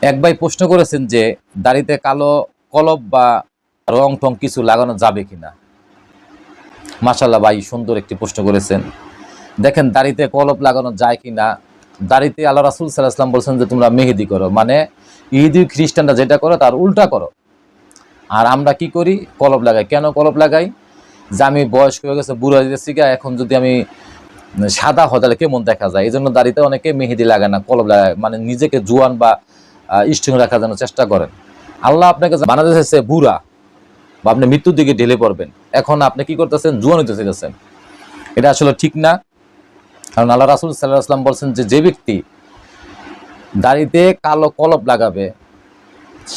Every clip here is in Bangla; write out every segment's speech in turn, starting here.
এক ভাই প্রশ্ন করেছেন যে দাড়িতে কালো কলপ বা রং টং কিছু লাগানো যাবে কিনা। মাশাআল্লাহ ভাই, সুন্দর একটি প্রশ্ন করেছেন। দেখেন, দাড়িতে কলপ লাগানো যায় কিনা। দাড়িতে আল্লাহ রাসূল সাল্লাল্লাহু আলাইহি ওয়াসাল্লাম বলছেন যে তোমরা মেহেদি করো, মানে ইহুদি খ্রিস্টানরা যেটা করো তার উল্টা করো। আর আমরা কি করি? কলপ লাগাই। কেন কলপ লাগাই? যে আমি বয়স্ক হয়ে গেছে, বুড়ো হয়ে গেছি, এখন যদি আমি সাদা হয় তাহলে কেমন দেখা যায়। এই জন্য দাড়িতে অনেকে মেহেদি লাগায় না, কলপ লাগায়, মানে নিজেকে জোয়ান বা স্ট্রং রাখার জন্য চেষ্টা করেন। আল্লাহ আপনাকে বানাতে চাইছে বুড়া, বা আপনি মৃত্যুর দিকে ঢেলে পড়বেন। এখন আপনি কি করতেছেন? জোয়ান হইতে চাইতেছেন। এটা আসলে ঠিক না। কারণ আল্লাহ রাসূল সাল্লাল্লাহু আলাইহি ওয়াসাল্লাম বলছেন যে যে ব্যক্তি দাড়িতে কালো কলপ লাগাবে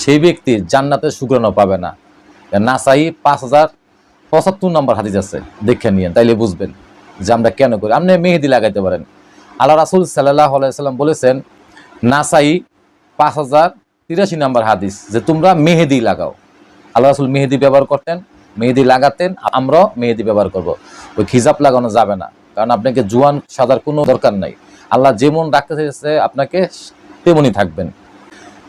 সেই ব্যক্তি জান্নাতে শুকরানো পাবে না। নাসাই 5075 নম্বর হাদিস আছে, দেখে নিয়েন, তাইলে বুঝবেন যে আমরা কেন করি। আপনি মেহেদি লাগাইতে পারেন। আল্লাহ রাসূল সাল্লাল্লাহু আলাইহি ওয়াসাল্লাম বলেছেন, নাসাই 5083 নম্বর হাদিস, যে তোমরা মেহেদি লাগাও। আল্লাহ রাসূল মেহেদি ব্যবহার করতেন, মেহেদি লাগাতেন, আমরাও মেহেদি ব্যবহার করব। ওই খিজাব লাগানো যাবে না, কারণ আপনাকে জোয়ান সাজার কোনো দরকার নাই। আল্লাহ যেমন রাখতে চাইছে আপনাকে তেমনই থাকবেন।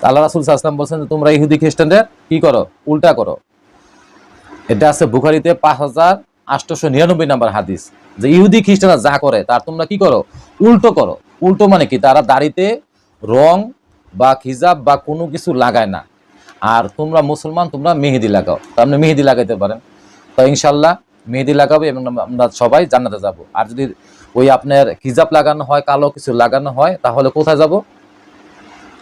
আল্লাহ রাসূল সাল্লাল্লাহু আলাইহি ওয়াসাল্লাম বলছেন যে তোমরা ইহুদি খ্রিস্টানদের কি করো? উল্টা করো। এটা আছে বুখারীতে 5899 নম্বর হাদিস, যে ইহুদি খ্রিস্টানরা যা করে তার তোমরা কি করো? উল্টো করো। উল্টো মানে কি? তারা দাড়িতে রং বা খিজাব বা কোনো কিছু লাগায় না। আর তোমরা মুসলমান, তোমরা মেহেদি লাগাও। তো আপনি মেহেদি লাগাইতে পারেন। তো ইনশাল্লাহ মেহেদি লাগাবো এবং আমরা সবাই জান্নাতে যাব। আর যদি ওই আপনার খিজাব লাগানো হয়, কালো কিছু লাগানো হয়, তাহলে কোথায় যাব?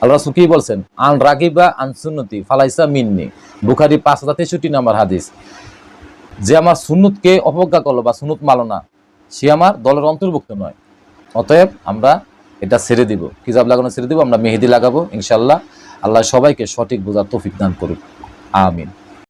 আল্লাহ রাসূল কি বলছেন? আন রাগিবা আন সুন্নতি ফালাইসা মিন্নি, বুখারী 5063 নম্বর হাদিস। যে আমার সুন্নতকে অবজ্ঞা করলো বা সুন্নত মানো না, সে আমার দলের অন্তর্ভুক্ত নয়। অতএব আমরা এটা ছেড়ে দিব, খিজাব লাগানো ছেড়ে দিব, আমরা মেহেদি লাগাবো ইনশাল্লাহ। আল্লাহ সবাইকে সঠিক বোঝার তৌফিক দান করুক, আমিন।